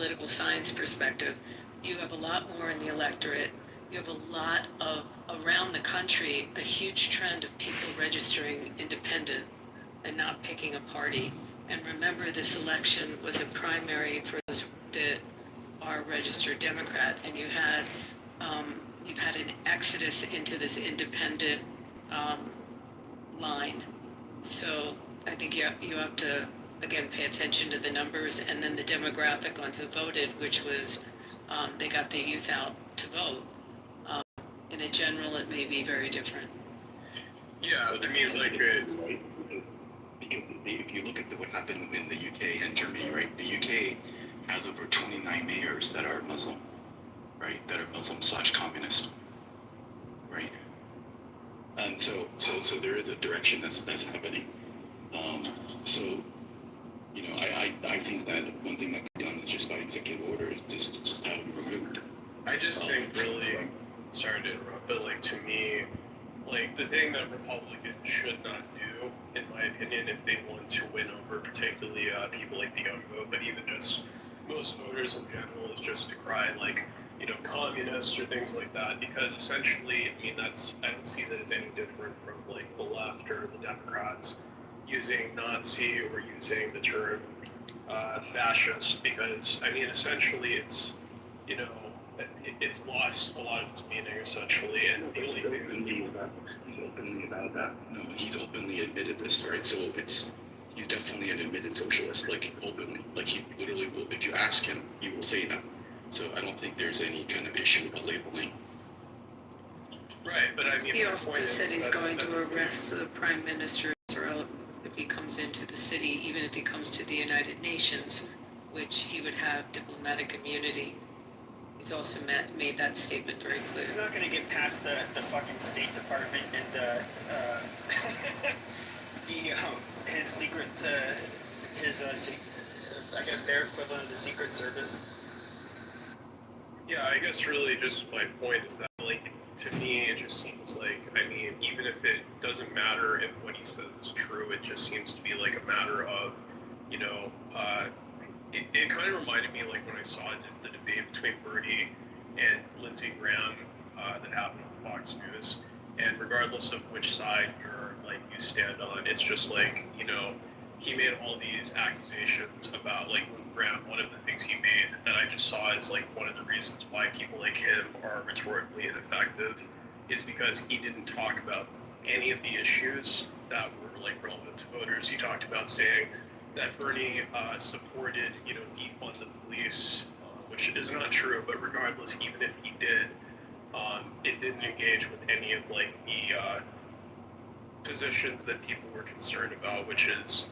political science perspective, you have a lot more in the electorate. You have a lot of, around the country, a huge trend of people registering independent and not picking a party. And remember, this election was a primary for those that are registered Democrat, and you've had an exodus into this independent line. So I think you have to, again, pay attention to the numbers and then the demographic on who voted, which was they got the youth out to vote. In a general, it may be very different. Yeah, I mean, like, right? Because if you look at what happened in the UK and Germany, right? The UK has over 29 mayors that are Muslim, right? That are Muslim/communist, right? And so there is a direction that's happening. So, you know, I think that one thing that can be done is just by executive order is just have them removed. I just think really, sorry to interrupt, but like to me, like the thing that Republicans should not do, in my opinion, if they want to win over particularly people like the young vote, but even just most voters in general, is just to cry like, you know, communists or things like that, because essentially, I mean, I don't see that as any different from like the left or the Democrats using Nazi or using the term fascist, because I mean, essentially it's, you know, it's lost a lot of its meaning essentially, and the only thing that he's openly about that. No, he's openly admitted this, right? So he's definitely an admitted socialist, like openly, like he literally will. If you ask him, he will say that. So I don't think there's any kind of issue about labeling. Right, but I mean, He also said he's going to arrest the prime minister if he comes into the city, even if he comes to the United Nations, which he would have diplomatic immunity. He's also made that statement very clear. He's not going to get past the fucking State Department and his secret, I guess their equivalent of the Secret Service. Yeah, I guess really just my point is that, like, to me, it just seems like, I mean, even if it doesn't matter if what he says is true, it just seems to be like a matter of, you know, it kind of reminded me like when I saw the debate between Bernie and Lindsey Graham that happened on Fox News, and regardless of which side you stand on, it's just like, you know, he made all these accusations about like Graham. One of the things he made that I just saw as like one of the reasons why people like him are rhetorically ineffective is because he didn't talk about any of the issues that were like relevant to voters. He talked about saying that Bernie supported, you know, defund the police, which is not true, but regardless, even if he did, it didn't engage with any of like the positions that people were concerned about, which is,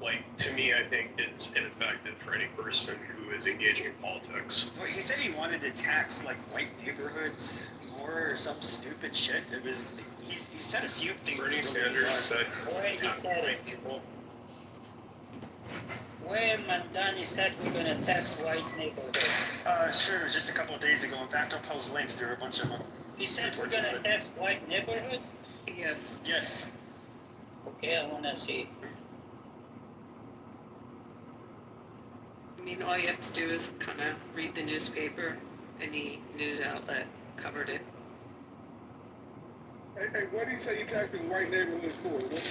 like, to me, I think is ineffective for any person who is engaging in politics. Well, he said he wanted to tax like white neighborhoods more or some stupid shit. It was he said a few things. Bernie Sanders said, Where he said it, people. When Mandani said we're going to tax white neighborhoods. Sure, it was just a couple of days ago. In fact, I'll post links. There are a bunch of them. He said we're going to tax white neighborhoods? Yes. Yes. Okay, I want to see. I mean, all you have to do is kind of read the newspaper. Any news outlet covered it. Hey, what do you say you're taxing white neighborhoods for? What was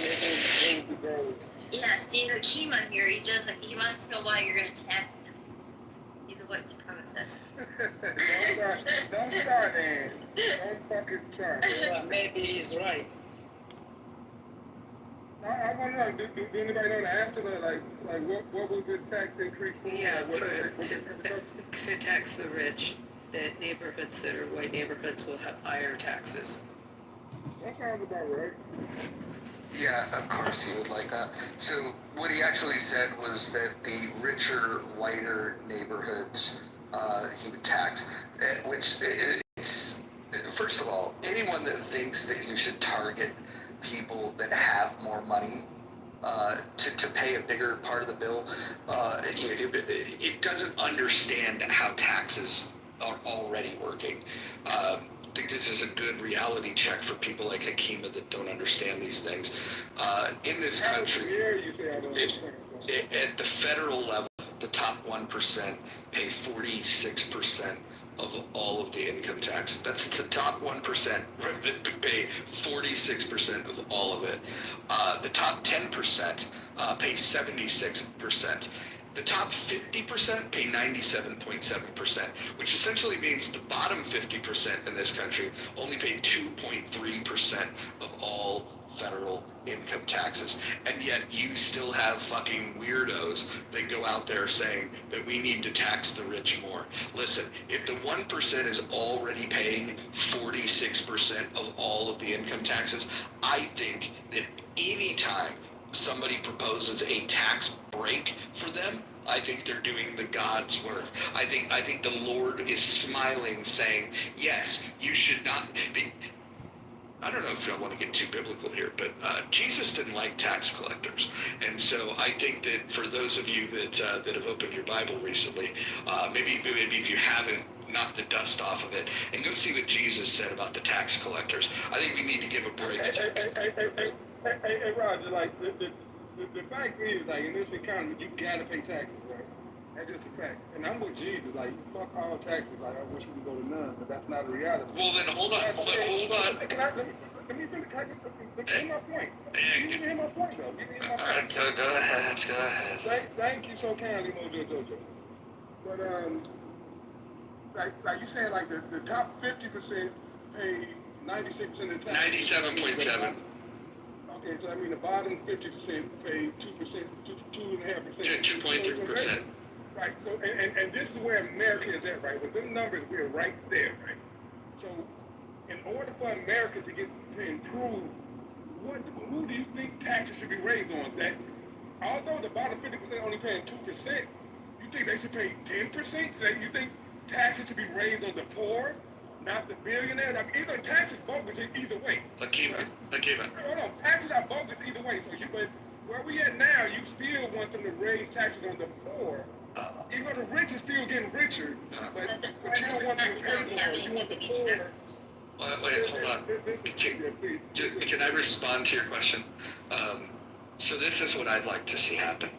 the goal? Yeah, Steve Hakima here, he wants to know why you're going to tax him. He's a white supremacist. Don't start, Dan. Don't fucking start. Well, maybe he's right. I want to know, do anybody know the answer to, like what was this tax increase for? Yeah, to tax the rich, that neighborhoods that are white neighborhoods will have higher taxes. That sounds about right. Yeah, of course he would like that. So what he actually said was that the richer, whiter neighborhoods he would tax, which it's, first of all, anyone that thinks that you should target people that have more money to pay a bigger part of the bill, it doesn't understand how taxes are already working. I think this is a good reality check for people like Hakima that don't understand these things. In this country, at the federal level, the top 1% 1% pay 46% of all of the income tax. That's the top 1% pay 46% of all of it. The top 10% pay 76%. The top 50% pay 97.7%, which essentially means the bottom 50% in this country only pay 2.3% of all federal income taxes. And yet you still have fucking weirdos that go out there saying that we need to tax the rich more. Listen, if the 1% is already paying 46% of all of the income taxes, I think that any time somebody proposes a tax break for them, I think they're doing the God's work. I think the Lord is smiling, saying, yes, you should not be. I don't know if I want to get too biblical here, but Jesus didn't like tax collectors, and so I think that for those of you that have opened your Bible recently, maybe if you haven't, knock the dust off of it and go see what Jesus said about the tax collectors. I think we need to give a break. Hey, Roger, like, the fact is, like, in this economy, you gotta pay taxes, right? That's just a fact. And I'm with Jesus, like, fuck all taxes, like, I wish we could go to none, but that's not a reality. Well, then hold on. Let me finish, let me hear my point. You hear my point, though. You hear my point. Go ahead. Thank you so kindly, Mojo Jojo. But, like you saying, like, the top 50% pay 96% of the tax. 97.7. Okay, so I mean the bottom 50% pay 2%, 2.5%. 2.3%. Right. So and this is where America is at, right? With them numbers, we're right there, right? So in order for America to improve, who do you think taxes should be raised on? That although the bottom 50% only paying 2%, you think they should pay 10%? You think taxes should be raised on the poor? Not the billionaires. I mean, either taxes bogus either way. Lakiva. Hold on, taxes are bogus either way. So but where we at now, you still want them to raise taxes on the poor, even though the rich is still getting richer. But you don't want them to raise more. You want the poor. Wait, hold on. Can I respond to your question? So this is what I'd like to see happen.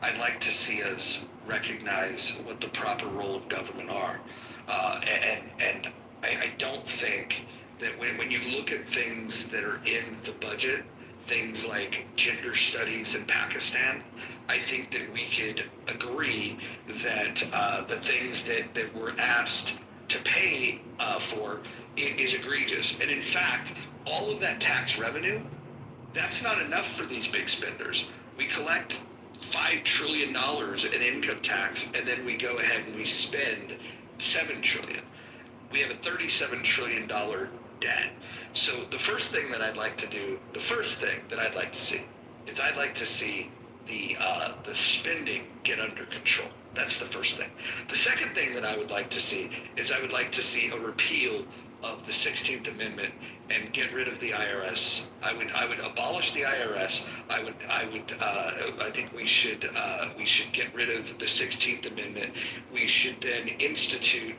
I'd like to see us recognize what the proper role of government are, and I don't think that when you look at things that are in the budget, things like gender studies in Pakistan, I think that we could agree that the things that we're asked to pay for is egregious. And in fact, all of that tax revenue, that's not enough for these big spenders. We collect $5 trillion in income tax, and then we go ahead and we spend $7 trillion. We have a $37 trillion debt. So the first thing that I'd like to see is I'd like to see the spending get under control. That's the first thing. The second thing that I would like to see is I would like to see a repeal of the 16th Amendment and get rid of the IRS. I would abolish the IRS. I think we should get rid of the 16th Amendment. We should then institute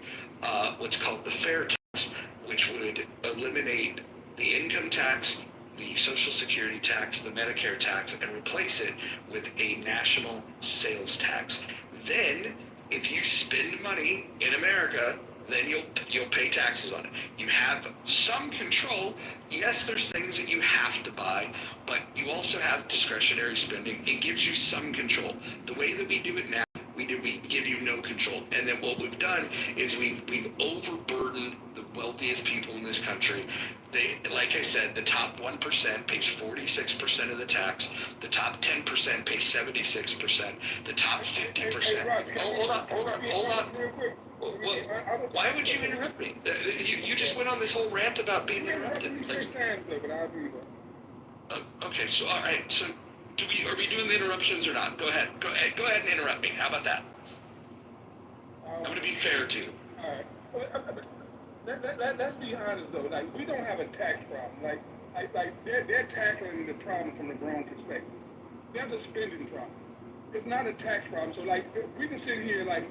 what's called the fair tax, which would eliminate the income tax, the Social Security tax, the Medicare tax, and replace it with a national sales tax. Then, if you spend money in America, then you'll pay taxes on it. You have some control. Yes, there's things that you have to buy, but you also have discretionary spending. It gives you some control. The way that we do it now, we give you no control. And then what we've done is we've overburdened the wealthiest people in this country. They, like I said, the top 1% pays 46% of the tax. The top 10% pays 76%. The top 50%. Hold on. Why would you interrupt me? You just went on this whole rant about being interrupted. Okay, so all right, so are we doing the interruptions or not? Go ahead and interrupt me. How about that? I'm going to be fair to you. All right. Let's be honest though. Like, we don't have a tax problem. Like they're tackling the problem from the wrong perspective. There's a spending problem. It's not a tax problem. So like we can sit here like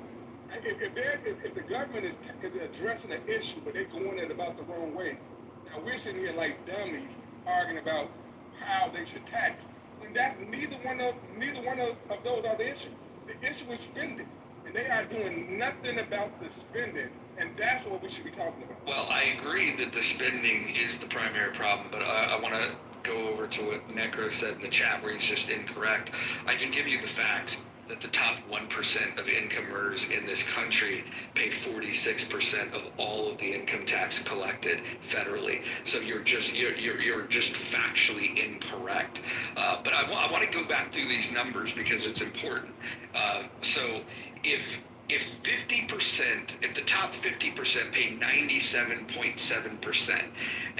if the government is addressing an issue but they're going it about the wrong way. Now we're sitting here like dummies arguing about how they should tax. And that's neither one of those are the issue. The issue is spending. and they are doing nothing about the spending, and that's what we should be talking about. Well, I agree that the spending is the primary problem, but I want to go over to what Necro said in the chat where he's just incorrect. I can give you the facts that the top 1% of income earners in this country pay 46% of all of the income tax collected federally. So you're just factually incorrect. But I want to go back through these numbers because it's important. So if 50%, if the top 50% pay 97.7%,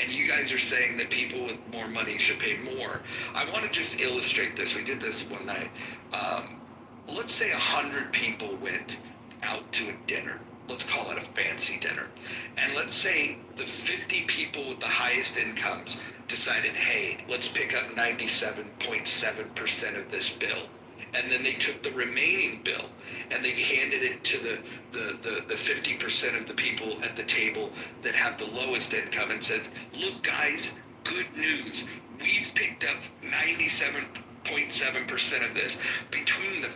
and you guys are saying that people with more money should pay more, I want to just illustrate this. We did this one night. Let's say 100 people went out to a dinner. Let's call it a fancy dinner. And let's say the 50 people with the highest incomes decided, hey, let's pick up 97.7% of this bill. And then they took the remaining bill and they handed it to the 50% of the people at the table that have the lowest income and says, look guys, good news. We've picked up 97.7% of this. Between the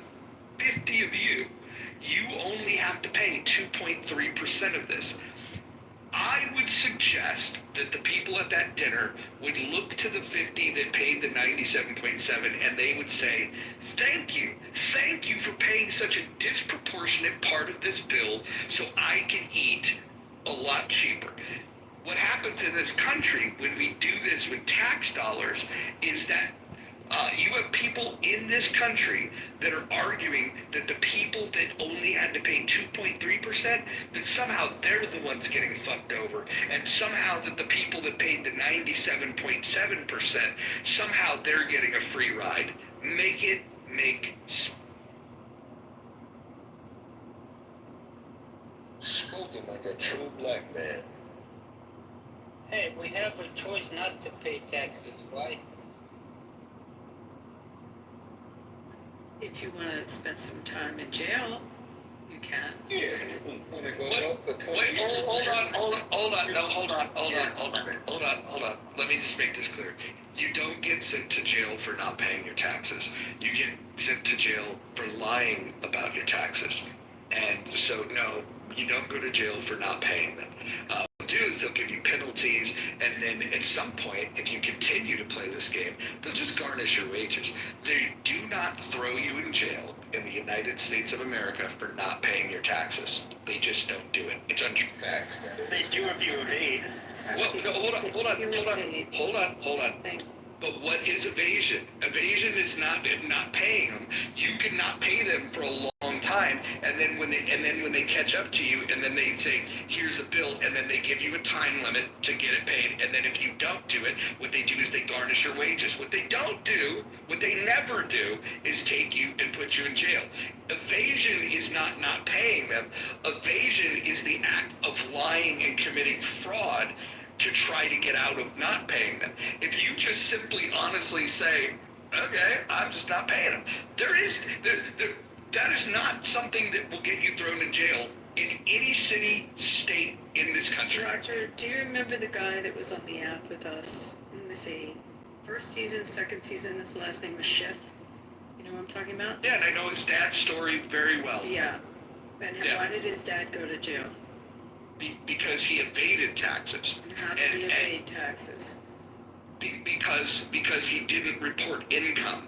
50 of you, you only have to pay 2.3% of this. I would suggest that the people at that dinner would look to the 50 that paid the 97.7 and they would say, thank you for paying such a disproportionate part of this bill so I can eat a lot cheaper. What happens in this country when we do this with tax dollars is that you have people in this country that are arguing that the people that only had to pay 2.3%, that somehow they're the ones getting fucked over, and somehow that the people that paid the 97.7%, somehow they're getting a free ride. Make it make sense. Spoken like a true black man. Hey, we have a choice not to pay taxes, right? If you want to spend some time in jail, you can. Yeah, when they go up for 20 Wait, years. hold on. Let me just make this clear. You don't get sent to jail for not paying your taxes. You get sent to jail for lying about your taxes. And so, no, you don't go to jail for not paying them. What they'll do is they'll give you penalties, and then at some point, if you continue to play this game, they'll just garnish your wages. They do not throw you in jail in the United States of America for not paying your taxes. They just don't do it. It's untrue. Facts. They do if you evade. Well, no, hold on. Thank you. But what is evasion? Evasion is not paying them. You can not pay them for a long time, and then when they catch up to you, and then they say, "Here's a bill," and then they give you a time limit to get it paid, and then if you don't do it, what they do is they garnish your wages. What they don't do, what they never do, is take you and put you in jail. Evasion is not paying them. Evasion is the act of lying and committing fraud to try to get out of not paying them. If you just simply honestly say, okay, I'm just not paying them, that is not something that will get you thrown in jail in any city, state in this country. Roger, do you remember the guy that was on the app with us? Let me see. First season, second season, his last name was Schiff. You know what I'm talking about? Yeah, and I know his dad's story very well. Yeah. And Yeah. why did his dad go to jail? Because he evaded taxes. And how did he evade taxes? Because he didn't report income.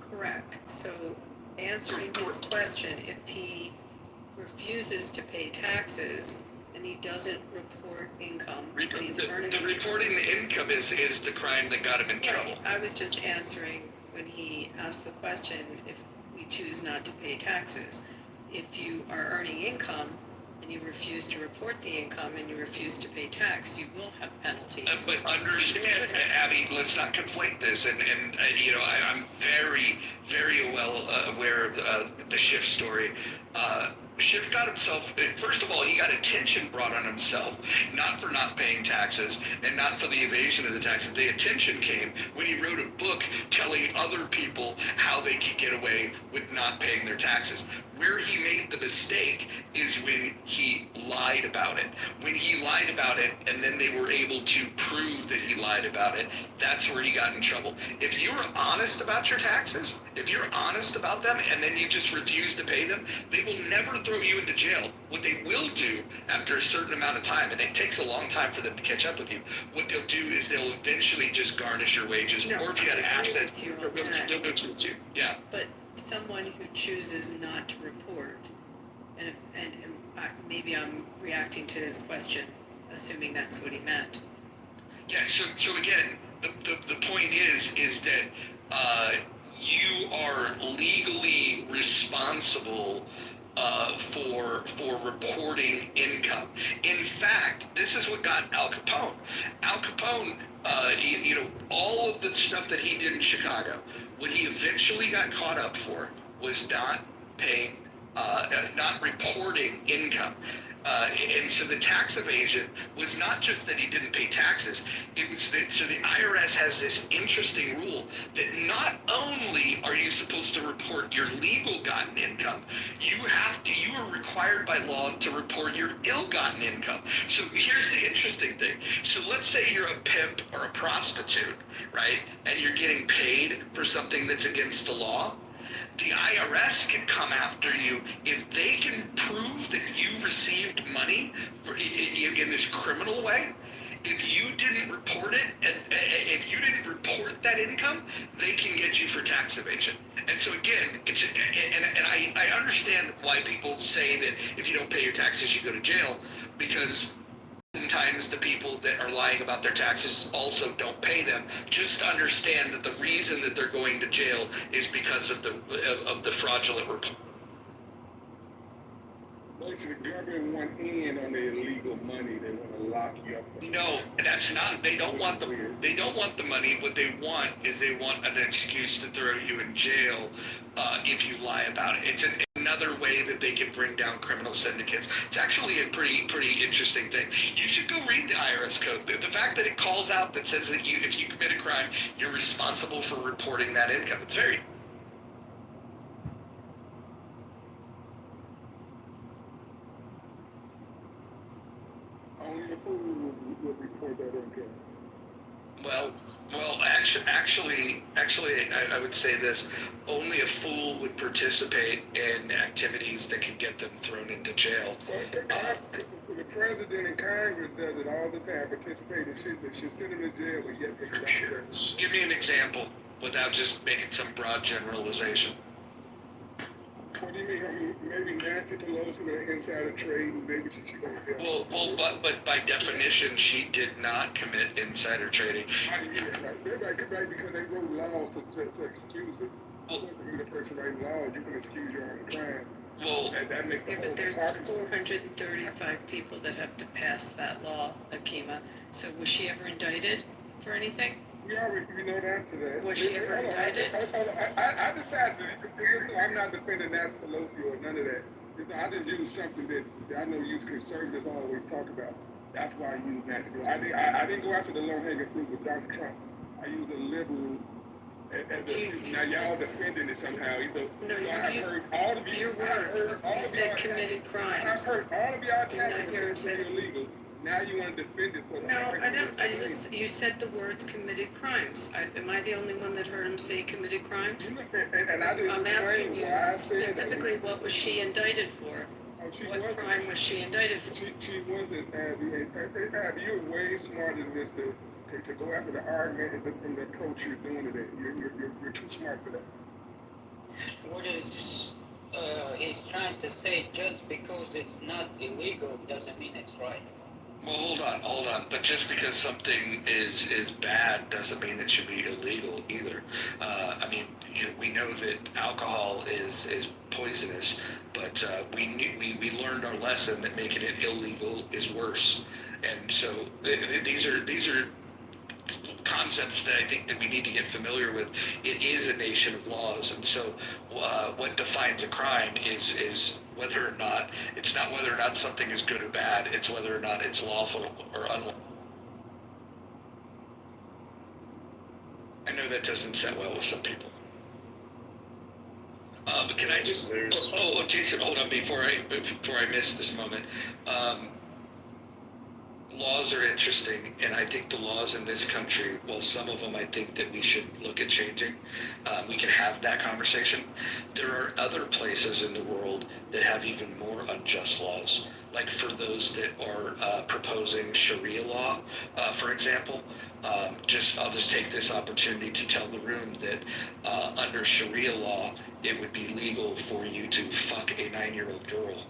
Correct. So answering his question, if he refuses to pay taxes and he doesn't report income, and he's earning The reporting the income is the crime that got him in trouble. Right. I was just answering when he asked the question, if we choose not to pay taxes. If you are earning income and you refuse to report the income and you refuse to pay tax, you will have penalties. But understand, Abby, let's not conflate this. And you know, I'm very, very well aware of the Schiff story. Schiff got himself, first of all, he got attention brought on himself, not for not paying taxes and not for the evasion of the taxes. The attention came when he wrote a book telling other people how they could get away with not paying their taxes. Where he made the mistake is when he lied about it. When he lied about it and then they were able to prove that he lied about it, that's where he got in trouble. If you're honest about your taxes, if you're honest about them and then you just refuse to pay them, they will never throw you into jail. What they will do after a certain amount of time, and it takes a long time for them to catch up with you, what they'll do is they'll eventually just garnish your wages, No, or if you had I agree assets, with you on they'll that. go treat you. Yeah. But someone who chooses not to report, and maybe I'm reacting to his question, assuming that's what he meant. Yeah. So again, the point is that you are legally responsible for reporting income. In fact, this is what got Al Capone. Al Capone, all of the stuff that he did in Chicago, what he eventually got caught up for was not paying, not reporting income. And so the tax evasion was not just that he didn't pay taxes. It was that, so the IRS has this interesting rule that not only are you supposed to report your legal gotten income, you are required by law to report your ill-gotten income. So here's the interesting thing. So let's say you're a pimp or a prostitute, right? And you're getting paid for something that's against the law. The IRS can come after you if they can prove that you received money in this criminal way. If you didn't report it, and if you didn't report that income, they can get you for tax evasion. And so again, I understand why people say that if you don't pay your taxes, you go to jail, because sometimes the people that are lying about their taxes also don't pay them. Just understand that the reason that they're going to jail is because of the fraudulent report. Basically, the government want in on the illegal money. They want to lock you up. No, that's not. They don't want the money. What they want is they want an excuse to throw you in jail if you lie about it. It's another way that they can bring down criminal syndicates. It's actually a pretty interesting thing. You should go read the IRS code. The fact that it calls out that says that if you commit a crime, you're responsible for reporting that income. It's very Only a fool would report that income. Well, actually, I would say this: only a fool would participate in activities that can get them thrown into jail. Well, the president and Congress does it all the time. Participate in shit that should send them to jail, but yet they don't. Give me an example without just making some broad generalization. What do you mean? I mean, maybe Nancy Pelosi with insider trading, maybe she should go to jail. But by definition, she did not commit insider trading. How do you get that right? They're right because they wrote laws to excuse it. Well, the person writing laws, you can excuse your own crime. Well, that makes Yeah, but there's 435 people that have to pass that law, Akima. So was she ever indicted for anything? We know the answer to that. Was she ever indicted? I decided I'm not defending Nancy Pelosi or none of that. I just use something that I know you conservatives always talk about. That's why I use Nancy Pelosi. I didn't go after the low-hanging fruit with Donald Trump. I used a liberal now y'all defending it somehow. No, I've heard all of you. Your words. You said committed crimes. I've heard all of y'all Did not hear him say taxes illegal. Now you want to defend it for No, I don't. You said the words committed crimes. Am I the only one that heard him say committed crimes? And I didn't I'm asking you why I said specifically, what was she indicted for? What crime was she indicted for? She wasn't, Abby, you're way smarter than this to go after the argument and the approach you're doing today. You're too smart for that. What is this? He's trying to say just because it's not illegal doesn't mean it's right. Well, hold on. But just because something is bad doesn't mean it should be illegal either. I mean, we know that alcohol is poisonous, but we learned our lesson that making it illegal is worse. And so these are concepts that I think that we need to get familiar with. It is a nation of laws, and so what defines a crime is whether or not, it's not whether or not something is good or bad, it's whether or not it's lawful or unlawful. I know that doesn't sit well with some people. Can I just? Jason, hold on before I miss this moment. Laws are interesting, and I think the laws in this country, well, some of them I think that we should look at changing. We can have that conversation. There are other places in the world that have even more unjust laws, like for those that are proposing Sharia law, for example. I'll just take this opportunity to tell the room that under Sharia law, it would be legal for you to fuck a 9-year-old girl.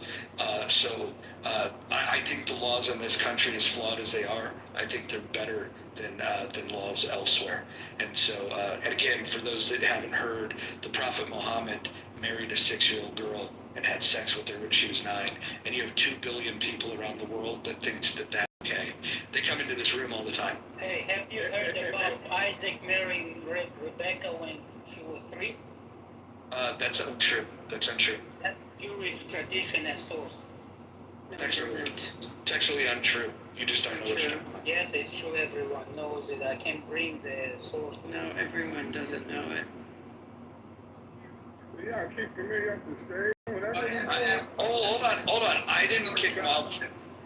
I think the laws in this country, as flawed as they are, I think they're better than laws elsewhere. And so, and again, for those that haven't heard, the Prophet Muhammad married a 6-year-old girl and had sex with her when she was 9. And you have 2 billion people around the world that thinks that that's okay. They come into this room all the time. Hey, have you heard about Isaac marrying Rebecca when she was 3? That's untrue. That's untrue. That's Jewish tradition and source. No, it isn't. It's actually untrue. You just don't know what's true. Yes, it's true. Everyone knows it. I can bring the source. No, everyone doesn't know it. Yeah, keep Camille up to stay. Hold on. I didn't kick him out.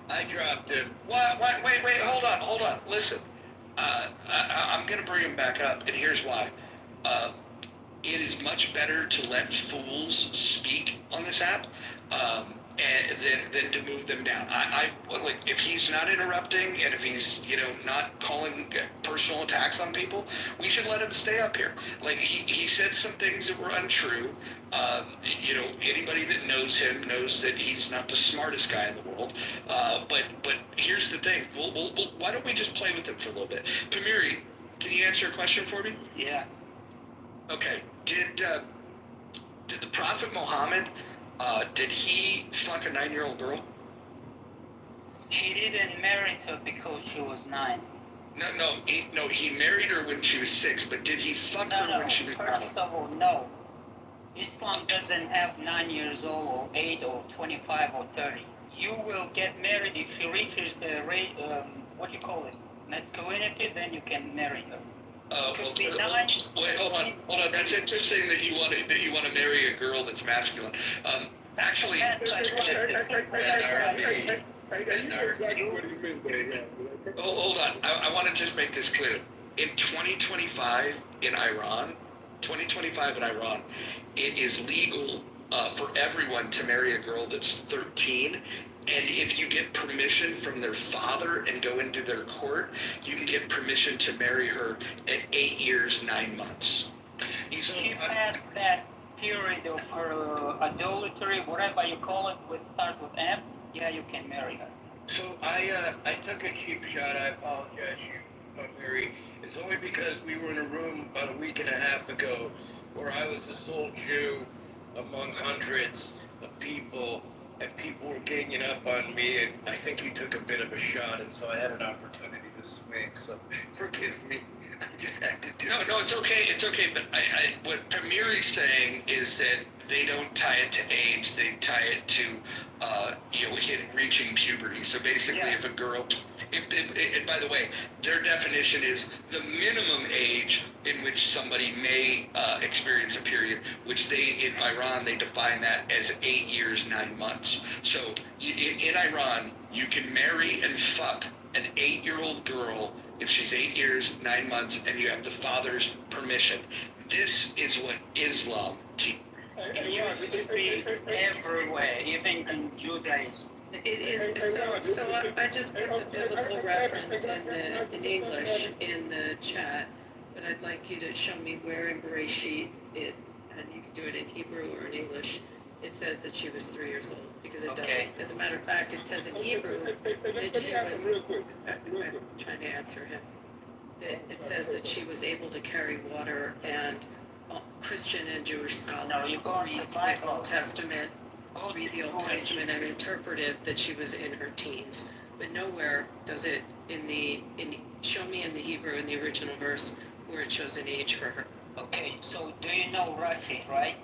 I dropped him. What? Wait. Hold on. Listen. I'm going to bring him back up, and here's why. It is much better to let fools speak on this app than to move them down. I like, if he's not interrupting and if he's not calling personal attacks on people, we should let him stay up here. Like he said some things that were untrue. Anybody that knows him knows that he's not the smartest guy in the world. But here's the thing. Why don't we just play with him for a little bit? Pamiri, can you answer a question for me? Yeah. Okay. Did the Prophet Muhammad, did he fuck a 9-year-old girl? He didn't marry her because she was 9. No, he married her when she was 6, but did he fuck her when she was 9? First of all, no. Islam doesn't have 9 years old or 8 or 25 or 30. You will get married if she reaches the rate, masculinity, then you can marry her. Wait, hold on. That's interesting that you want to marry a girl that's masculine. Actually, hold on. I want to just make this clear. In 2025 in Iran, it is legal for everyone to marry a girl that's 13. And if you get permission from their father and go into their court, you can get permission to marry her at 8 years, 9 months. If she passed that period of her adultery, whatever you call it, which starts with M, yeah, you can marry her. So I took a cheap shot. I apologize, Mary. It's only because we were in a room about a week and a half ago where I was the sole Jew among hundreds of people, and people were ganging up on me, and I think you took a bit of a shot, and so I had an opportunity to swing, so forgive me. I just had to do it. No, it's okay, but what Pamiri's saying is that they don't tie it to age, they tie it to, reaching puberty. So basically, if a girl, and by the way, their definition is the minimum age in which somebody may experience a period, which in Iran, they define that as 8 years, 9 months. So in Iran, you can marry and fuck an 8-year-old girl if she's 8 years, 9 months, and you have the father's permission. This is what Islam teaches. It used to be everywhere, even in Judaism. It is so. I just put the biblical reference in English in the chat, but I'd like you to show me where in Bereshit and you can do it in Hebrew or in English. It says that she was 3 years old because it doesn't. As a matter of fact, it says in Hebrew that she was. I'm trying to answer him. That it says that she was able to carry water, and Christian and Jewish scholars read the Old Testament. Read the Old Testament and interpret it that she was in her teens, but nowhere does it show me in the Hebrew in the original verse where it shows an age for her. Okay, so do you know Rashi, right?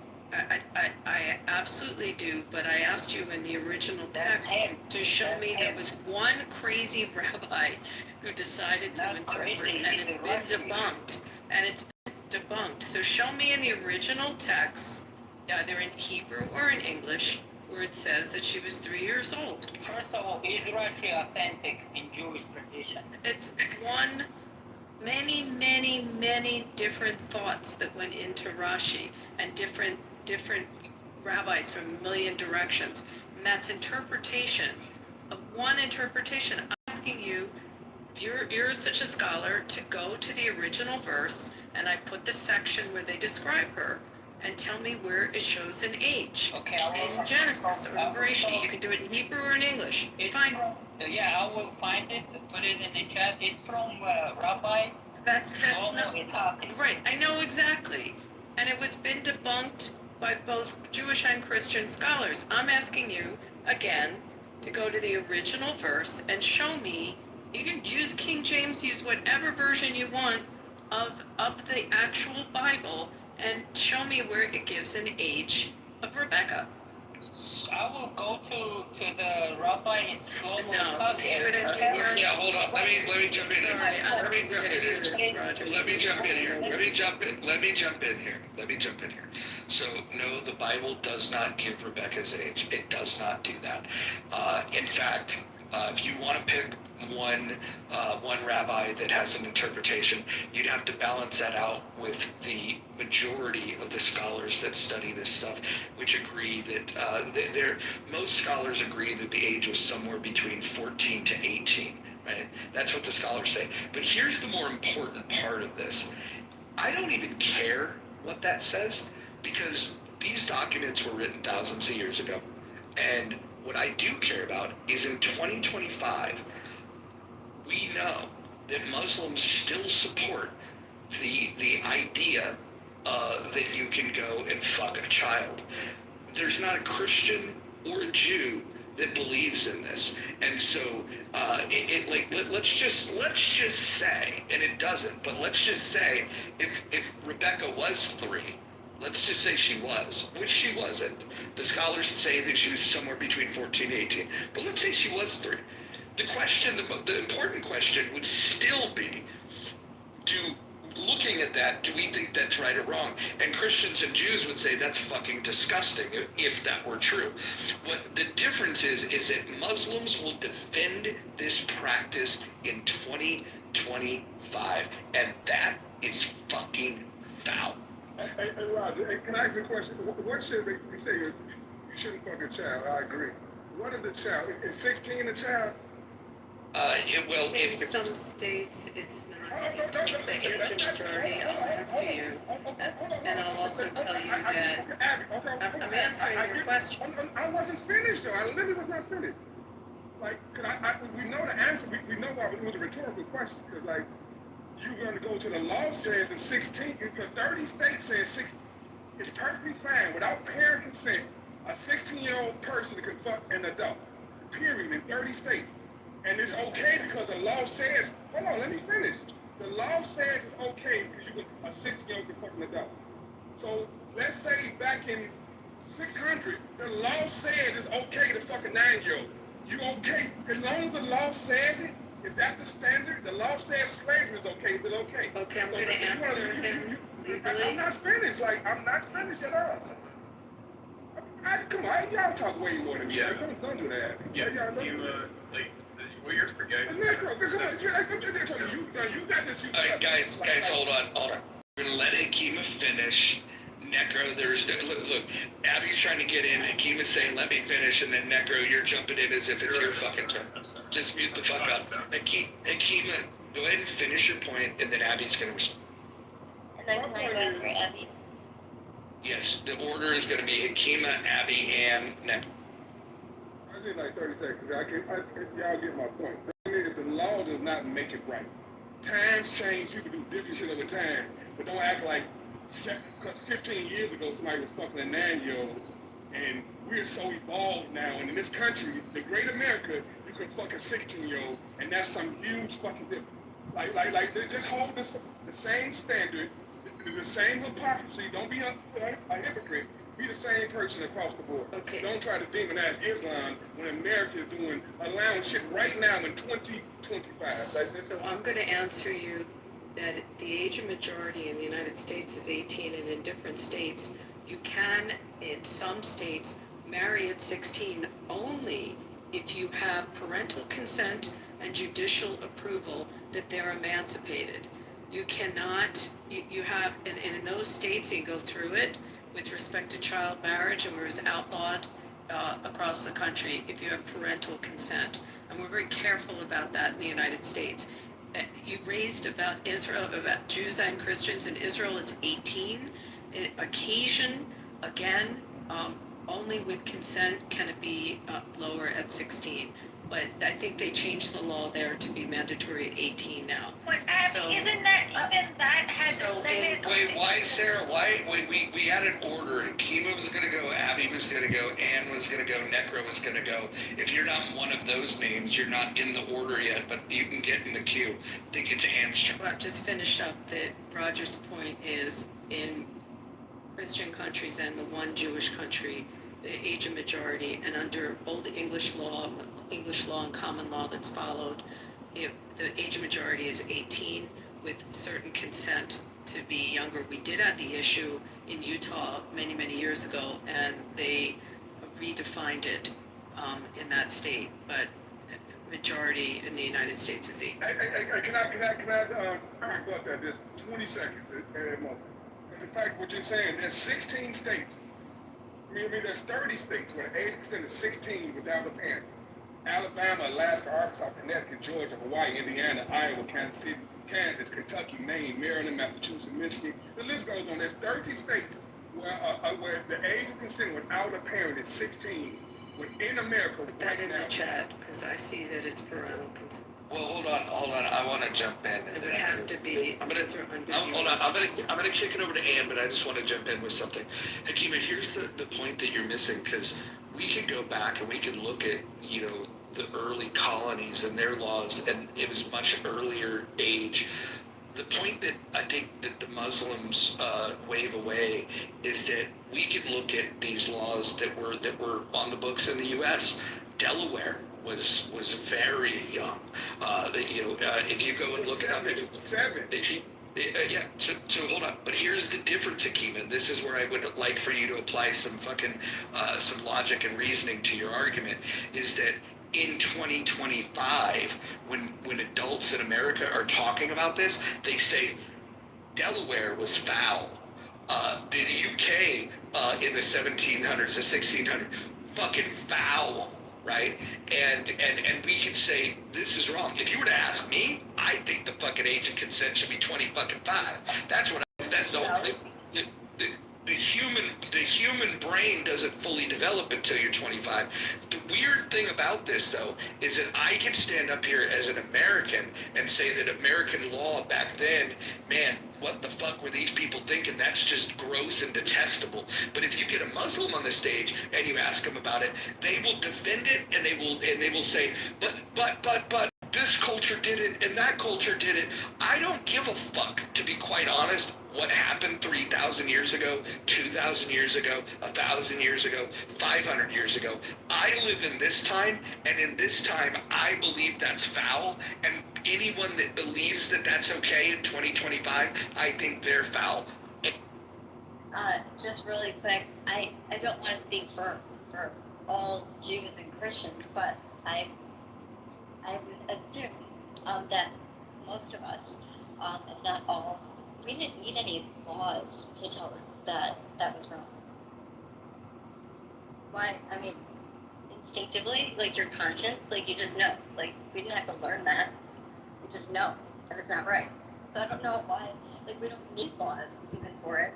I absolutely do, but I asked you in the original text to show me there was one crazy rabbi who decided to interpret, and it's been debunked. So show me in the original text either in Hebrew or in English, where it says that she was 3 years old. First of all, is Rashi authentic in Jewish tradition? It's one, many different thoughts that went into Rashi, and different rabbis from a million directions. And that's interpretation of one interpretation. I'm asking you, you're such a scholar, to go to the original verse, and I put the section where they describe her, and tell me where it shows an age. Okay, I will. In Genesis or in Bereshit. You can do it in Hebrew or in English. It's Fine. Yeah, I will find it, put it in the chat. It's from Rabbi That's Shlomo not Yitzhaki. right. I know exactly, and it was been debunked by both Jewish and Christian scholars. I'm asking you again to go to the original verse and show me. You can use King James, use whatever version you want of the actual Bible, and show me where it gives an age of Rebecca. I will go to the Rabbi Shlomo No, Yitzhaki. Yeah, hold on. Let me jump in here. Sorry, I Let me don't jump in get here. this, Roger. Let me jump in here. Let me jump in here. So, no, the Bible does not give Rebecca's age. It does not do that. In fact, if you want to pick one rabbi that has an interpretation, you'd have to balance that out with the majority of the scholars that study this stuff, which agree that most scholars agree that the age was somewhere between 14 to 18. Right? That's what the scholars say. But here's the more important part of this. I don't even care what that says, because these documents were written thousands of years ago. And what I do care about is in 2025, we know that Muslims still support the idea that you can go and fuck a child. There's not a Christian or a Jew that believes in this, and so let's just say, and it doesn't, but let's just say if Rebecca was 3. Let's just say she was, which she wasn't. The scholars say that she was somewhere between 14 and 18. But let's say she was 3. The important question would still be, looking at that, do we think that's right or wrong? And Christians and Jews would say that's fucking disgusting if that were true. What the difference is that Muslims will defend this practice in 2025, and that is fucking foul. Hey, Roger, hey, can I ask you a question? What should you say you shouldn't fuck a child? I agree. What is the child? Is 16 a child? In some states, it's not. It's the age of majority. I'll answer you, and I'll also tell you that I'm answering your question. I wasn't finished though. I literally was not finished. Like, we know the answer. We know why it was a rhetorical question, because like, you're going to go to the law says in 16, because 30 states says 6, it's perfectly fine without parent consent. A 16-year-old person can fuck an adult, period, in 30 states. And it's okay because the law says, hold on, let me finish. The law says it's okay because a 6-year-old can fuck an adult. So let's say back in 600, the law says it's okay to fuck a 9-year-old. You okay, as long as the law says it. Is that the standard? The law says slavery is okay. Is it okay? Okay, I'm going to answer him legally. I'm not finished. Like, I'm not finished at all. Come on, y'all talk way more than me. Yeah. Don't do that. Yeah, what you're forgetting. Come on, you got this. All right, guys, hold on. We're gonna let Hakima finish. Necro, look, Abby's trying to get in. Hakima's saying, let me finish, and then Necro, you're jumping in as if it's your fucking turn. Just mute the fuck up. Hakima, go ahead and finish your point, and then Abby's going to respond. And then can I go after Abby? Yes, the order is going to be Hakima, Abby, and Necro. I need like 30 seconds. Y'all get my point. The thing is, the law does not make it right. Times change. People do different shit over time. But don't act like 15 years ago somebody was fucking a 9-year-old, and we're so evolved now. And in this country, the great America, you can fuck a 16-year-old, and that's some huge fucking difference. Like they just hold the same standard, the same hypocrisy. Don't be a hypocrite. Be the same person across the board. Okay. Don't try to demonize Islam when America is allowing shit right now in 2025. So I'm going to answer you that the age of majority in the United States is 18, and in different states You can, in some states, marry at 16 only if you have parental consent and judicial approval that they're emancipated. You cannot, you have, and in those states, you go through it with respect to child marriage, and where it's outlawed across the country if you have parental consent. And we're very careful about that in the United States. You raised about Israel, about Jews and Christians. In Israel, it's 18. Occasion, again, only with consent can it be lower at 16. But I think they changed the law there to be mandatory at 18 now. But Abby, So- isn't that even that had So the limit? Wait, why, Sarah? Why? We had an order. Kima was going to go, Abby was going to go, Ann was going to go, Necro was going to go. If you're not one of those names, you're not in the order yet, but you can get in the queue. I think it's Ann's turn. Well, just finish up that Roger's point is in Christian countries and the one Jewish country, the age of majority, and under old English law and common law that's followed, if the age of majority is 18 with certain consent to be younger. We did have the issue in Utah many, many years ago, and they redefined it in that state, but majority in the United States is 18. Can I rebut that? Just 20 seconds at a moment. And the fact what you're saying, there's 16 states. I mean, there's 30 states where the age consent is 16 without a parent. Alabama, Alaska, Arkansas, Connecticut, Georgia, Hawaii, Indiana, Iowa, Kansas, Kentucky, Maine, Maryland, Massachusetts, Michigan. The list goes on. There's 30 states where the age of consent without a parent is 16. Within America, Put that in the chat, because I see that it's parental consent. Well, hold on. I want to jump in. It would have to be. Hold on. I'm gonna kick it over to Ann, but I just want to jump in with something. Hakima, here's the point that you're missing, because we could go back and we could look at, the early colonies and their laws, and it was much earlier age. The point that I think that the Muslims wave away is that we could look at these laws that were on the books in the U.S. Delaware was very young. If you go and look at it, 7. yeah. So hold on. But here's the difference, Hakima. This is where I would like for you to apply some some logic and reasoning to your argument. Is that in 2025, when adults in America are talking about this, they say Delaware was foul. The UK in the 1700s, the 1600s, fucking foul, right? And we could say this is wrong. If you were to ask me, I think the fucking age of consent should be 25. That's what the human brain doesn't fully develop until you're 25. The weird thing about this, though, is that I can stand up here as an American and say that American law back then, man, what the fuck were these people thinking? That's just gross and detestable. But if you get a Muslim on the stage and you ask them about it, they will defend it, and they will say, but this culture did it and that culture did it. I don't give a fuck, to be quite honest, what happened 3,000 years ago, 2,000 years ago, 1,000 years ago, 500 years ago. I live in this time, and in this time, I believe that's foul, and anyone that believes that that's okay in 2025, I think they're foul. Just really quick, I don't want to speak for all Jews and Christians, but I would assume that most of us, if not all, we didn't need any laws to tell us that was wrong. Why? I mean, instinctively, like your conscience, like you just know. Like we didn't have to learn that. You just know that it's not right. So I don't know why. Like we don't need laws even for it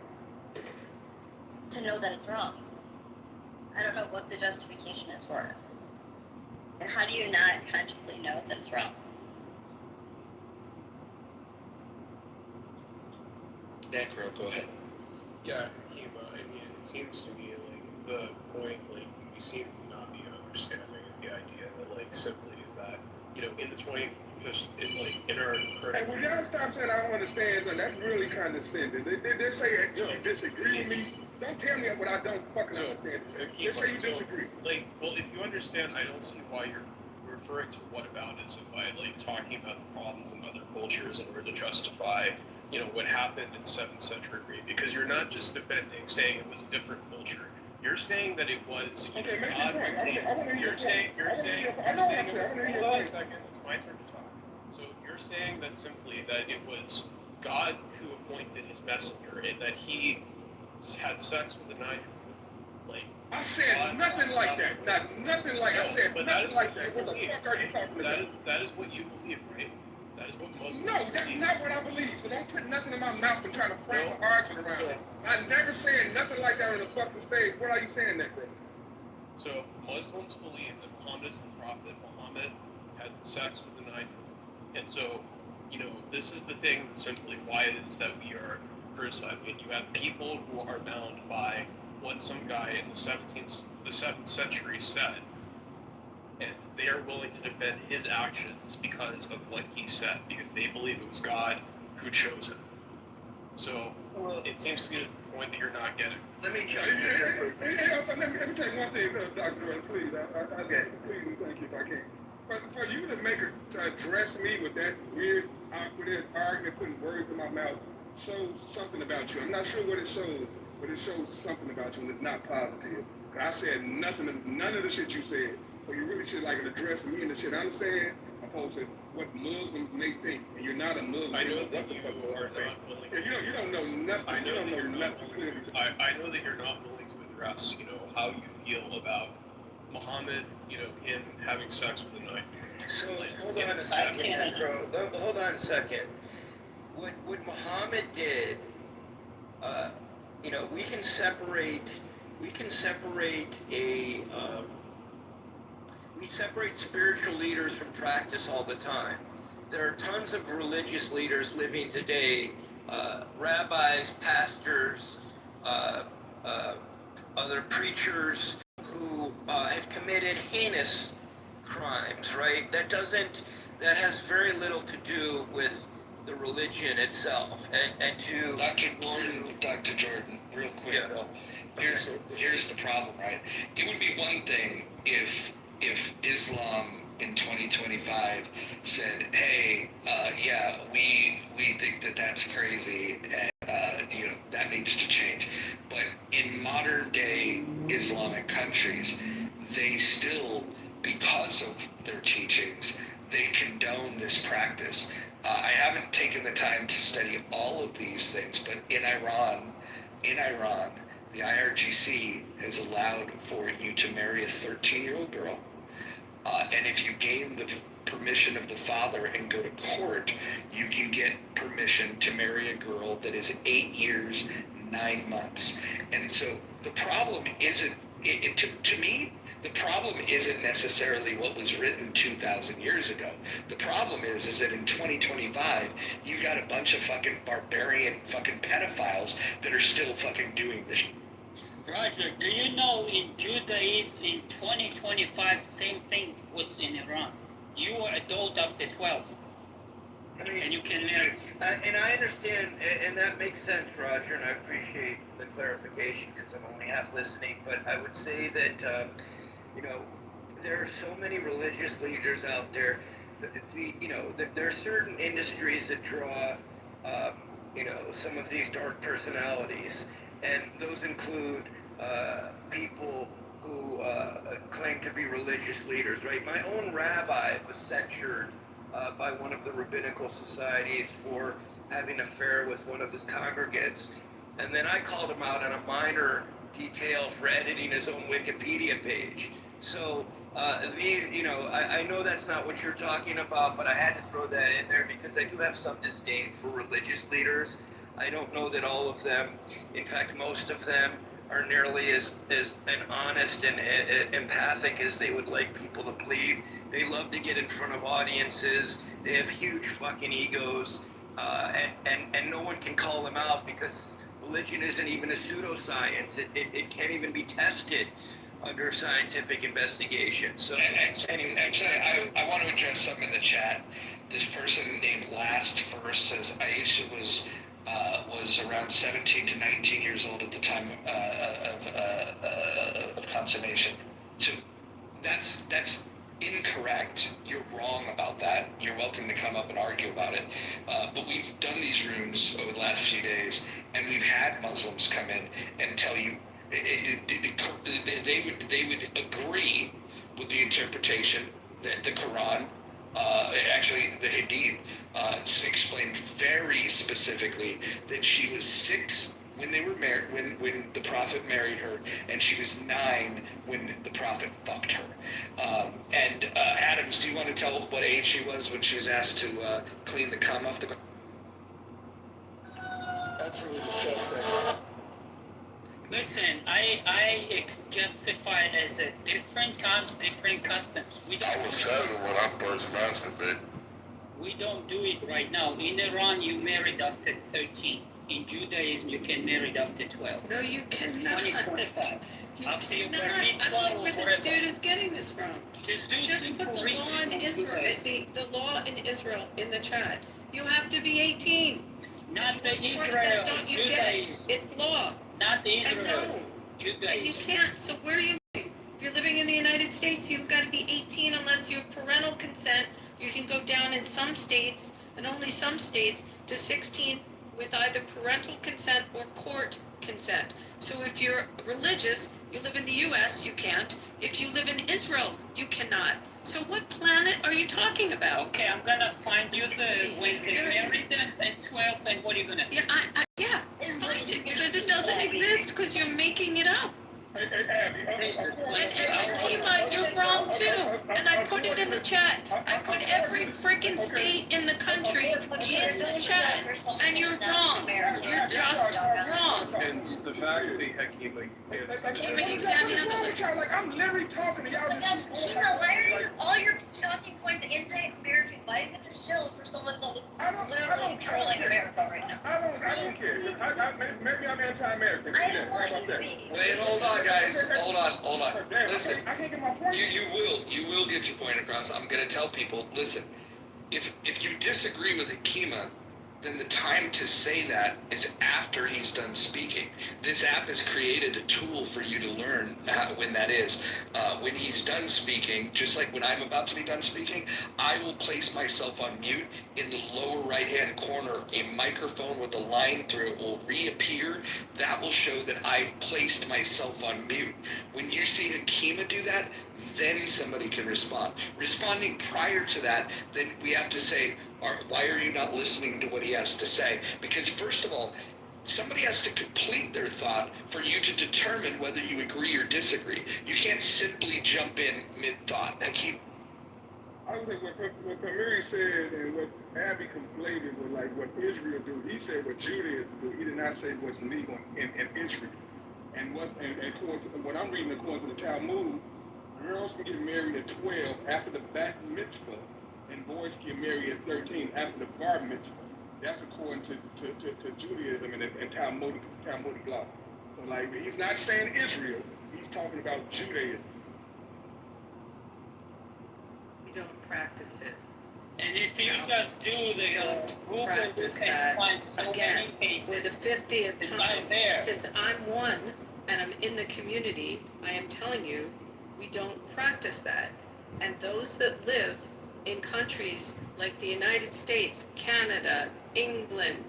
to know that it's wrong. I don't know what the justification is for it. And how do you not consciously know that it's wrong? Necro, go ahead. Yeah, Hakima, I mean, it seems to me like the point, like, we seem to not be understanding is the idea that, like, simply is that, in the 21st, in our current... Hey, will y'all stop saying I don't understand? And that's really condescending. They say you disagree with me. Don't tell me what I don't fucking understand. They say you disagree. Like, well, if you understand, I don't see why you're referring to whataboutism by, like, talking about the problems in other cultures in order to justify what happened in 7th century, because you're not just defending, saying it was a different culture. You're saying that it was, Okay, make God your point. I want to hear you're your saying, point. you're I saying, know what you're I'm saying saying. it I was, want to hear hold your on a point. second, it's my turn to talk. So you're saying that simply that it was God who appointed his messenger, and that he had sex with a 9-year-old, like, I said nothing like that. Nothing like I said nothing like that. What the fuck are you talking about? That is what you believe, right? That is what Muslims No, that's believe. not what I believe. So don't put nothing in my mouth and try to frame an argument around it. I never said nothing like that on the fucking stage. Where are you saying that, bro? So Muslims believe that Muhammad is the prophet. Muhammad had sex with a 9-year-old. And so, this is the thing, simply why it is that we are criticizing it. You have people who are bound by what some guy in the 7th century said, and they are willing to defend his actions because of what he said, because they believe it was God who chose him. So it seems to be the point that you're not getting. Let me check. Let me tell you one thing, Dr. Ray, please. Okay. Please, thank you if I can. But for you to address me with that weird, awkward argument, putting words in my mouth, shows something about you. I'm not sure what it shows, but it shows something about you, and it's not positive. I said none of the shit you said. So you really should address me and the shit I'm saying, opposed to what Muslims may think. And you're not a Muslim. I know what that the you fuck are not willing. You don't know nothing. I know you don't that you're know not nothing. willing to, I know that you're not willing to address, how you feel about Muhammad, him having sex with a 9-year-old. So hold on a second, bro. Hold on a second. What Muhammad did, we can separate we separate spiritual leaders from practice all the time. There are tons of religious leaders living today, rabbis, pastors, other preachers who have committed heinous crimes, right? That has very little to do with the religion itself. And to Dr. Jordan, real quick. Yeah. Here's the problem, right? It would be one thing if Islam in 2025 said, hey, we think that that's crazy, and that needs to change. But in modern day Islamic countries, they still, because of their teachings, they condone this practice. I haven't taken the time to study all of these things, but in Iran, the IRGC has allowed for you to marry a 13-year-old girl. And if you gain the permission of the father and go to court, you can get permission to marry a girl that is 8 years, 9 months. And so the problem isn't, to me, the problem isn't necessarily what was written 2,000 years ago. The problem is that in 2025, you got a bunch of fucking barbarian fucking pedophiles that are still fucking doing this. Roger, do you know in Judaism in 2025, same thing what's in Iran? You are adult after 12. And you can marry. And I understand, and that makes sense, Roger, and I appreciate the clarification because I'm only half listening. But I would say that, there are so many religious leaders out there. There are certain industries that draw, some of these dark personalities, and those include people who claim to be religious leaders, right? My own rabbi was censured by one of the rabbinical societies for having an affair with one of his congregants. And then I called him out on a minor detail for editing his own Wikipedia page. So I know that's not what you're talking about, but I had to throw that in there because I do have some disdain for religious leaders. I don't know that all of them, in fact, most of them, are nearly as honest and empathic as they would like people to believe. They love to get in front of audiences. They have huge fucking egos, and no one can call them out because religion isn't even a pseudoscience. It can't even be tested under scientific investigation. So anyway, actually, I want to address something in the chat. This person named Last First says Aisha was around 17 to 19 years old at the time of consummation. So that's incorrect. You're wrong about that. You're welcome to come up and argue about it. But we've done these rooms over the last few days, and we've had Muslims come in and tell you they would agree with the interpretation that the Quran, actually the Hadith, explained very specifically that she was 6 when they were married, when the Prophet married her, and she was 9 when the Prophet fucked her. Adams, do you want to tell what age she was when she was asked to clean the cum off the? That's really disgusting. Listen, I justify it as a different times, different customs. I was 7 when I first masturbated. We don't do it right now. In Iran, you married after 13. In Judaism, you can marry after 12. No, you cannot. 2025. After you cannot. bar I mitzvah don't know or where this whatever. dude is getting this from. Just do Just simple put the research law in on Israel, Judaism. the law in Israel in the chat. You have to be 18. Not the What Israel, don't you get? Judaism. It's law. Not the And Israel, no. And you Judaism. can't. So where are you living? If you're living in the United States, you've got to be 18 unless you have parental consent. You can go down in some states, and only some states, to 16 with either parental consent or court consent. So if you're religious, you live in the U.S., you can't. If you live in Israel, you cannot. So what planet are you talking about? Okay, I'm gonna find you the when they married at 12, and what are you gonna say? Yeah, find it, because it doesn't exist, because you're making it up. Hey, Abby, And Lima, you're wrong too. And I put it in the chat. I put every freaking state in the country in the chat. And you're wrong. You're just wrong. And the fact that Hakima, you can't. Hakima, you can't handle it. Like, I'm literally talking to y'all. But that's Kima, why are you all your talking points anti-American? Why are you gonna chill for someone that is literally trolling America right now? I don't care. Maybe I'm anti-American. I don't want you to be. Wait, hold on, guys. Hold on. Damn, Listen, I can't get my point. you will get your point across. I'm gonna tell people, listen, if you disagree with Hakima, then the time to say that is after he's done speaking. This app has created a tool for you to learn when that is. When he's done speaking, just like when I'm about to be done speaking, I will place myself on mute. In the lower right-hand corner, a microphone with a line through it will reappear. That will show that I've placed myself on mute. When you see Hakima do that, then somebody can respond. Responding prior to that, then we have to say, why are you not listening to what he has to say? Because first of all, somebody has to complete their thought for you to determine whether you agree or disagree. You can't simply jump in mid-thought. I think what Kamiri said and what Abby conflated with like what Israel do. He said what Judaism do. He did not say what's legal in Israel. And when I'm reading according to the Talmud, girls can get married at 12 after the bat mitzvah, and boys get married at 13 after the bar mitzvah. That's according to Judaism and Talmudic law. So like, he's not saying Israel. He's talking about Judaism. We don't practice it. And if you just do the Don't Google, you practice can that. find so Again, many for cases. the 50th It's time, not there. since I'm one and I'm in the community, I am telling you, we don't practice that. And those that live in countries like the United States, Canada, England,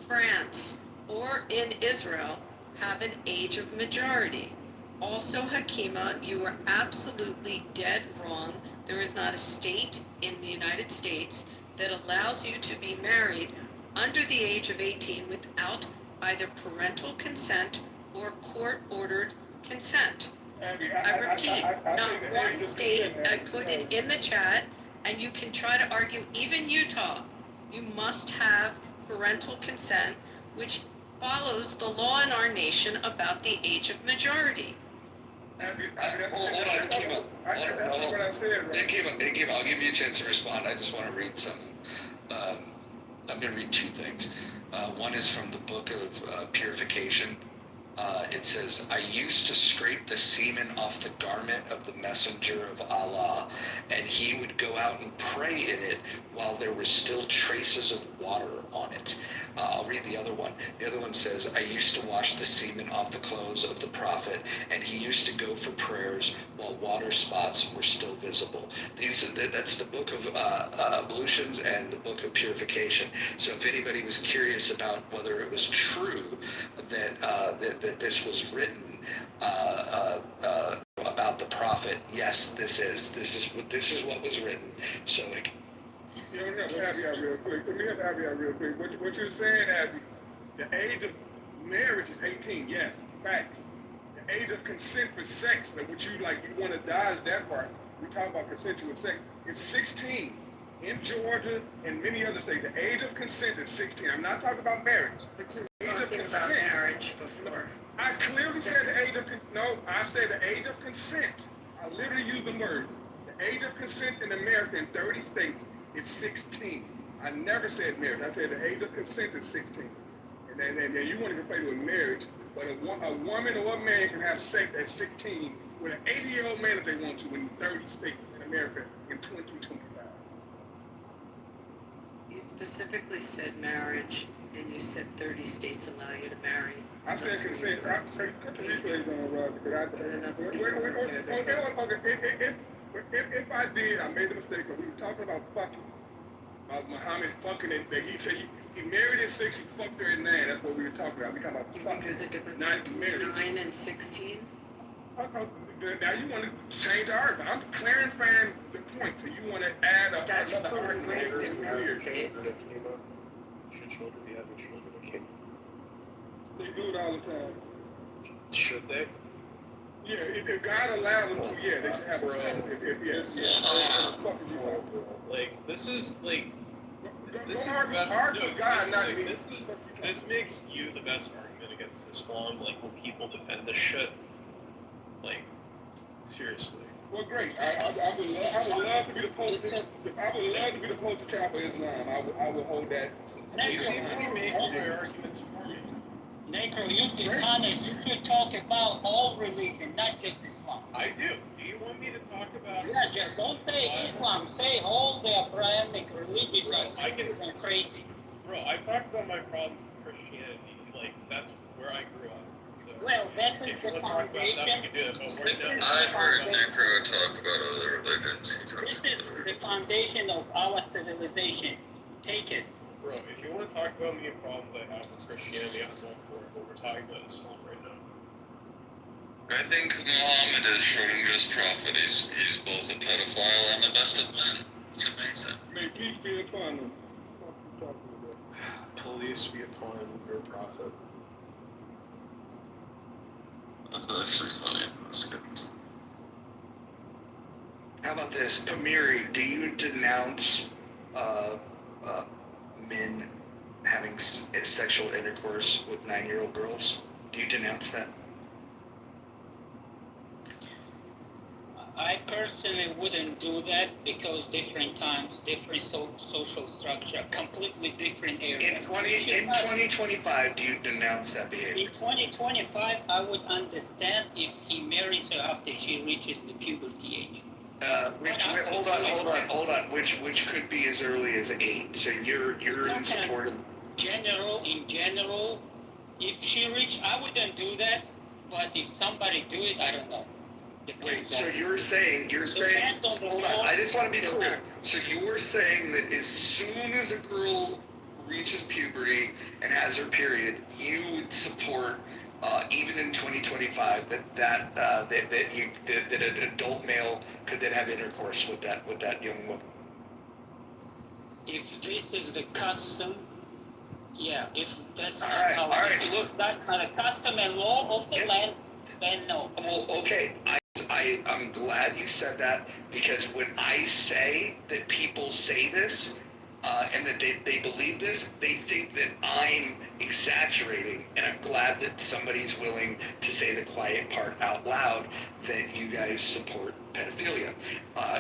France, or in Israel have an age of majority. Also, Hakima, you are absolutely dead wrong. There is not a state in the United States that allows you to be married under the age of 18 without either parental consent or court-ordered consent. I repeat, not one state. I put it in the chat, and you can try to argue, even Utah, you must have parental consent, which follows the law in our nation about the age of majority. Hold on, Hakima. That's what I said, right? Hakima, I'll give you a chance to respond. I just want to read something. I'm going to read 2 things. One is from the book of Purification. It says, I used to scrape the semen off the garment of the messenger of Allah and he would go out and pray in it while there were still traces of water on it. I'll read the other one. The other one says, I used to wash the semen off the clothes of the prophet, and he used to go for prayers while water spots were still visible. That's the book of ablutions and the book of purification. So if anybody was curious about whether it was true that this was written about the prophet, yes, this is what was written. So like, Yeah, let me have Abby out real quick. Let me have Abby out real quick. What you're saying, Abby, the age of marriage is 18, yes, facts. The age of consent for sex, and what you want to dodge that part. We talk about consensual sex. It's 16 in Georgia and many other states. The age of consent is 16. I'm not talking about marriage. But you were talking about marriage before. I clearly said the age of I said the age of consent. I literally used the words. The age of consent in America in 30 states is 16. I never said marriage. I said the age of consent is 16. And then you want to replace it with marriage, but a woman or a man can have sex at 16 with an 80-year-old man if they want to in 30 states in America in 2025. You specifically said marriage, and you said 30 states allow you to marry. I said consent. Put the replays on, Rob, because if I did, I made a mistake, but we were talking about fucking. Muhammad fucking it. He said he married at 6, he fucked her at 9. That's what we were talking about. We talking about Do you fucking. think there's a difference between 9 and 16? Now you want to change the argument. I'm clarifying the point. So you want to add another Statutory argument. rape in many states. Should children be having children with kids? They do it all the time. Should they? Yeah, if God allows them to, yeah, they should have a child. Like, this is like. This is argue with God, not me. This makes you the best argument against Islam. Like, when people defend this shit. Like, seriously. Well, great. I would love to be the poster. I would love to be the poster child for Islam. I would hold that. You seem to be making your arguments for me. Nathan, you dishonest. You should talk about all religion, not just Islam. I do. Do you want me to talk about? Yeah, just don't say Islam. Say all the Abrahamic religions are crazy. Bro, I talked about my problems with Christianity. Like, that's where I grew up. So, well, that is the foundation. I've heard Necro talk about other religions. This is the foundation of our civilization. Take it. Bro, if you want to talk about me and problems I have with Christianity, I'm going for it. But we're talking about Islam right now. I think Muhammad is Schrodinger's prophet. He's both a pedophile and a vested man. It's amazing. May peace be upon them. Police be upon your prophet. That's actually funny. That's good. how about this, Pamiri? Do you denounce men having sexual intercourse with 9-year-old girls? Do you denounce that? I personally wouldn't do that because different times, different social structure, completely different areas. In 2025, do you denounce that behavior? In 2025, I would understand if he marries her after she reaches the puberty age. Hold on. Which could be as early as 8. So you're in support of. In general, if she reach, I wouldn't do that. But if somebody do it, I don't know. Wait, so you're saying, hold on, I just want to be clear. So you're saying that as soon as a girl reaches puberty and has her period, you would support, even in 2025, that an adult male could then have intercourse with that young woman? If this is the custom, yeah, if that's All not right, how all right, it is, look. that's not a custom and law of the land, then no. Well, okay, I'm glad you said that, because when I say that people say this, and that they believe this, they think that I'm exaggerating, and I'm glad that somebody's willing to say the quiet part out loud, that you guys support pedophilia.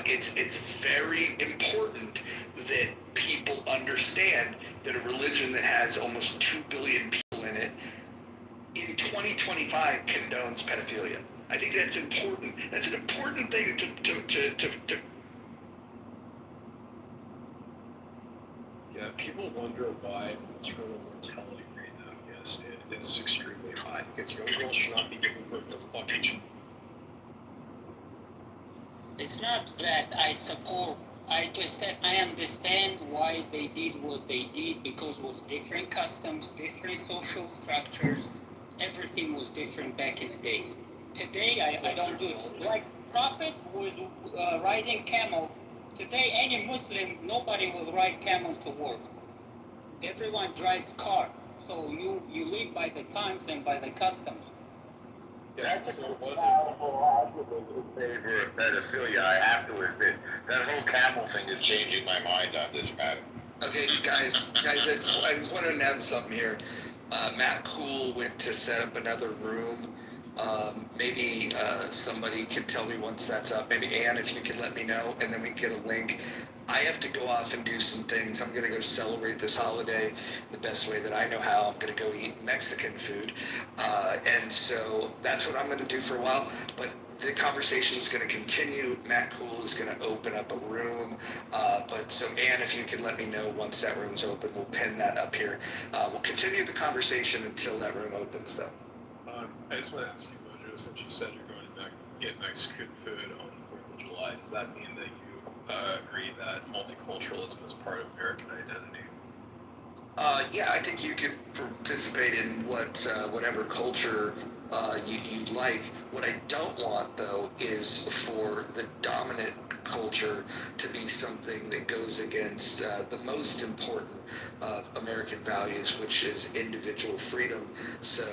It's very important that people understand that a religion that has almost 2 billion people in it, in 2025 condones pedophilia. I think that's important. That's an important thing to people wonder why maternal mortality rate in Afghanistan is extremely high, because young girls should not be giving birth to fucking children. It's not that I support. I just said I understand why they did what they did, because it was different customs, different social structures. Everything was different back in the days. Today, I don't do it. Like Prophet was riding camel. Today, any Muslim, nobody will ride camel to work. Everyone drives car. So you live by the times and by the customs. Yeah, so it wasn't. In favor of pedophilia, I have to admit. That whole camel thing is changing my mind on this matter. Okay, guys, I just want to announce something here. Matt Cool went to set up another room. Maybe somebody could tell me once that's up. Maybe Ann, if you could let me know, and then we can get a link. I have to go off and do some things. I'm going to go celebrate this holiday the best way that I know how. I'm going to go eat Mexican food. And so that's what I'm going to do for a while. But the conversation is going to continue. Matt Cool is going to open up a room. But so Ann, if you could let me know once that room's open, we'll pin that up here. We'll continue the conversation until that room opens, though. I just want to ask you, Mojo, since you said you're going to get Mexican food on the 4th of July, does that mean that you agree that multiculturalism is part of American identity? Yeah, I think you could participate in whatever culture you'd like. What I don't want, though, is for the dominant culture to be something that goes against the most important of American values, which is individual freedom. So,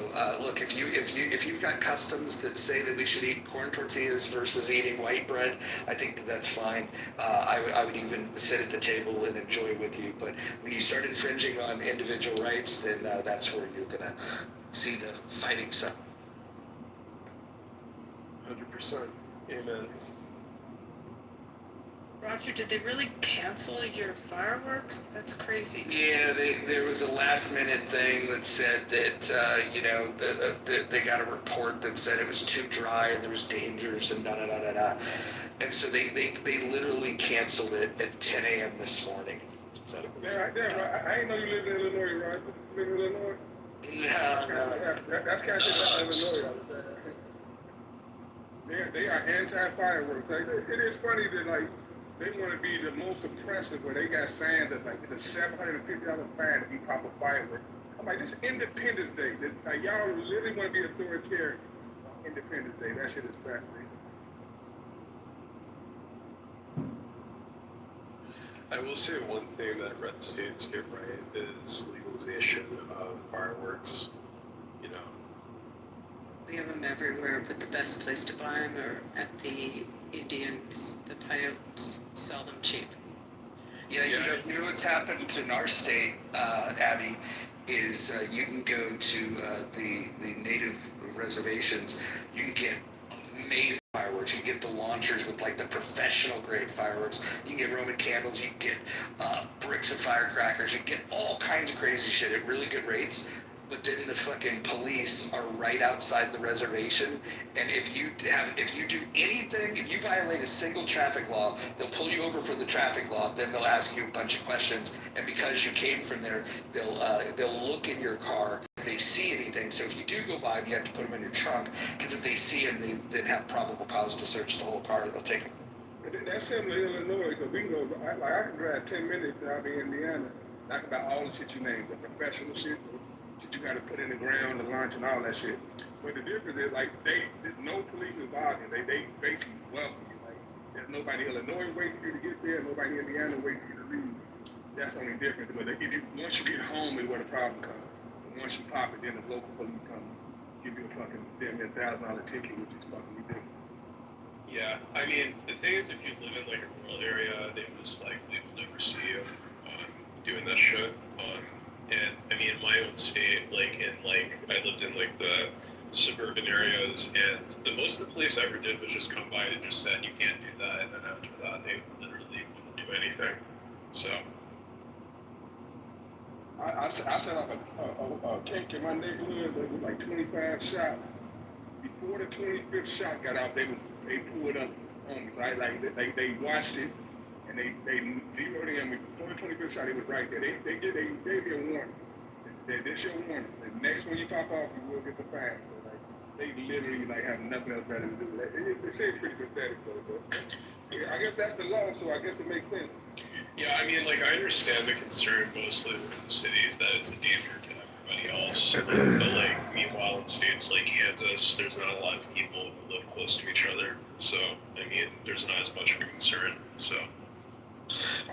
look, if you've got customs that say that we should eat corn tortillas versus eating white bread, I think that's fine. I would even sit at the table and enjoy with you. But when you start infringing on individual rights, then that's where you're gonna see the fighting side. 100%. Amen. Roger, did they really cancel your fireworks? That's crazy. Yeah, there was a last minute thing that said that they got a report that said it was too dry and there was dangers and da. And so they literally canceled it at 10 a.m. this morning. So, I didn't know you lived in Illinois, Roger. You live in Illinois? No. That's kind of Illinois. They are anti-fireworks. Like, it is funny that like they want to be the most oppressive when they got signs that like it's a $750 fine if you pop a firework. I'm like, this Independence Day. Like, y'all literally want to be authoritarian on Independence Day. That shit is fascinating. I will say one thing that red states get right is legalization of fireworks. You know, We have them everywhere, but the best place to buy them are at the Indians. The Paiutes sell them cheap. Yeah, you know what's happened in our state, Abby, is you can go to the native reservations. You can get amazing fireworks. You can get the launchers with like the professional grade fireworks. You can get Roman candles. You can get bricks of firecrackers. You can get all kinds of crazy shit at really good rates. But then the fucking police are right outside the reservation, and if you do anything, if you violate a single traffic law, they'll pull you over for the traffic law. Then they'll ask you a bunch of questions, and because you came from there, they'll look in your car if they see anything. So if you do go by them, you have to put them in your trunk, because if they see them, they then have probable cause to search the whole car, and they'll take them. That's similar to Illinois, because we can go, I can drive 10 minutes out in Indiana, talk about all the shit you named, the professional shit, that you got to put in the ground, the lunch, and all that shit. But the difference is, like, there's no police involved, and they basically welcome you. Like, there's nobody in Illinois waiting for you to get there, nobody in Indiana waiting for you to leave. That's the only difference. But once you get home is where the problem comes. And once you pop it, then the local police come give you a fucking damn $1,000 ticket, which is fucking ridiculous. yeah. I mean, the thing is, if you live in like a rural area, they most likely will never see you doing that shit. And I mean, in my own state, I lived in like the suburban areas, and the most the police ever did was just come by and just said, you can't do that, and then after that, they literally wouldn't do anything. So. I set up a cake in my neighborhood that was like 25 shots. Before the 25th shot got out, they pulled up on me, right? Like they watched it, and they zeroed in before the 25th shot. It was right there. They gave me a warning. This your warning. The next one you pop off, you will get the fine. So, like, they literally like have nothing else better to do. It seems pretty pathetic though. But yeah, I guess that's the law, so I guess it makes sense. Yeah, I mean, like, I understand the concern mostly within cities that it's a danger to everybody else. But, like, meanwhile, in states like Kansas, there's not a lot of people who live close to each other. So, I mean, there's not as much of a concern. So,